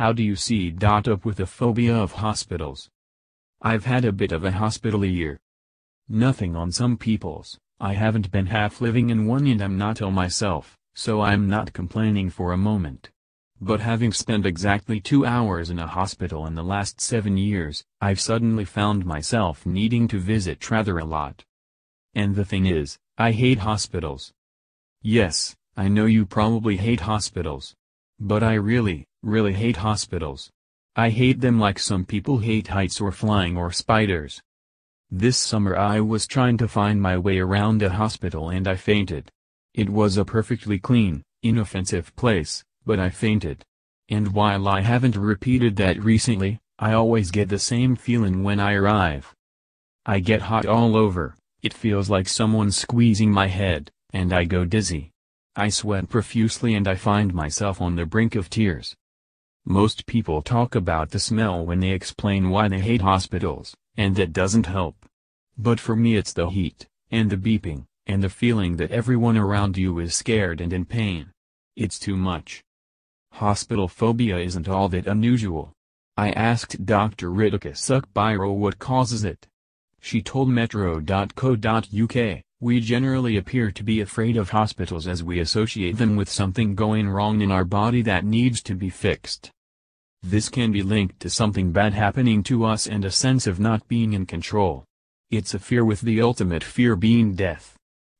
How do you c.ope with the phobia of hospitals? I've had a bit of a hospital year. Nothing on some people's. I haven't been half living in one and I'm not ill myself, so I'm not complaining for a moment. But having spent exactly 2 hours in a hospital in the last 7 years, I've suddenly found myself needing to visit rather a lot. And the thing is, I hate hospitals. Yes, I know you probably hate hospitals. But I really hate hospitals. I hate them like some people hate heights or flying or spiders. This summer I was trying to find my way around a hospital and I fainted. It was a perfectly clean, inoffensive place, but I fainted. And while I haven't repeated that recently, I always get the same feeling when I arrive. I get hot all over, it feels like someone's squeezing my head, and I go dizzy. I sweat profusely and I find myself on the brink of tears. Most people talk about the smell when they explain why they hate hospitals, and that doesn't help. But for me it's the heat, and the beeping, and the feeling that everyone around you is scared and in pain. It's too much. Hospital phobia isn't all that unusual. I asked Dr. Ritika Sukbiro what causes it. She told metro.co.uk, "We generally appear to be afraid of hospitals as we associate them with something going wrong in our body that needs to be fixed. This can be linked to something bad happening to us and a sense of not being in control. It's a fear with the ultimate fear being death.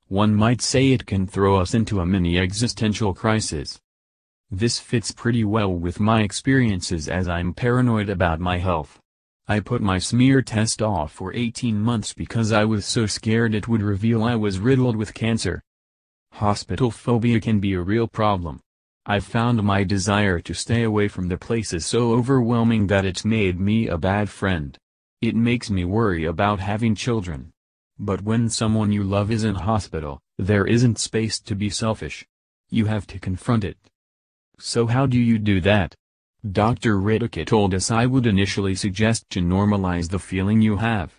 One might say it can throw us into a mini existential crisis. This fits pretty well with my experiences as I'm paranoid about my health. I put my smear test off for 18 months because I was so scared it would reveal I was riddled with cancer. Hospital phobia can be a real problem. I've found my desire to stay away from the places so overwhelming that it's made me a bad friend. It makes me worry about having children. But when someone you love is in hospital, there isn't space to be selfish. You have to confront it. So how do you do that? Dr. Ritika told us I would initially suggest to normalize the feeling you have.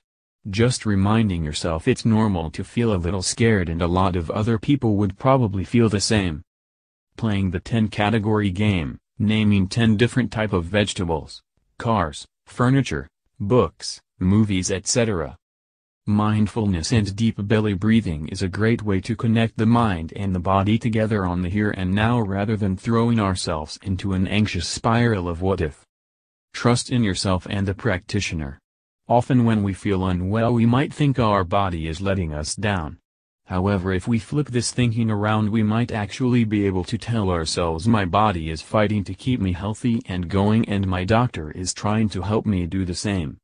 Just reminding yourself it's normal to feel a little scared and a lot of other people would probably feel the same. Playing the 10-category game, naming 10 different type of vegetables, cars, furniture, books, movies etc. Mindfulness and deep belly breathing is a great way to connect the mind and the body together on the here and now rather than throwing ourselves into an anxious spiral of what if. Trust in yourself and the practitioner. Often when we feel unwell we might think our body is letting us down. However, if we flip this thinking around we might actually be able to tell ourselves my body is fighting to keep me healthy and going and my doctor is trying to help me do the same.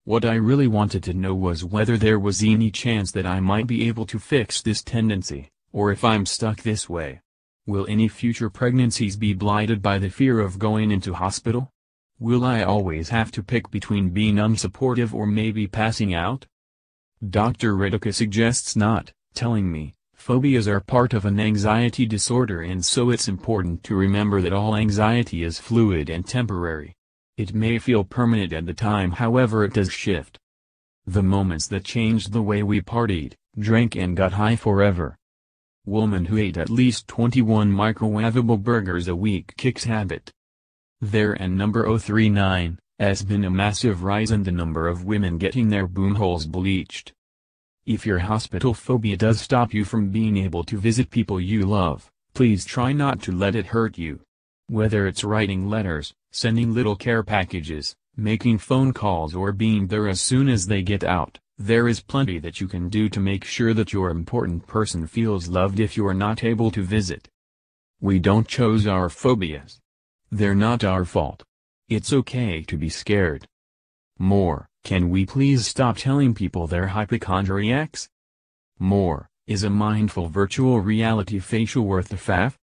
What I really wanted to know was whether there was any chance that I might be able to fix this tendency, or if I'm stuck this way. Will any future pregnancies be blighted by the fear of going into hospital? Will I always have to pick between being unsupportive or maybe passing out? Dr. Ritika suggests not, telling me, phobias are part of an anxiety disorder and so it's important to remember that all anxiety is fluid and temporary. It may feel permanent at the time, however it does shift. The moments that changed the way we partied, drank and got high forever. Woman who ate at least 21 microwavable burgers a week kicks habit. There and number 039, has been a massive rise in the number of women getting their boomholes bleached. If your hospital phobia does stop you from being able to visit people you love, please try not to let it hurt you. Whether it's writing letters, sending little care packages, making phone calls or being there as soon as they get out, there is plenty that you can do to make sure that your important person feels loved if you are not able to visit. We don't choose our phobias. They're not our fault. It's okay to be scared. More, can we please stop telling people they're hypochondriacs? More, is a mindful virtual reality facial worth the faff?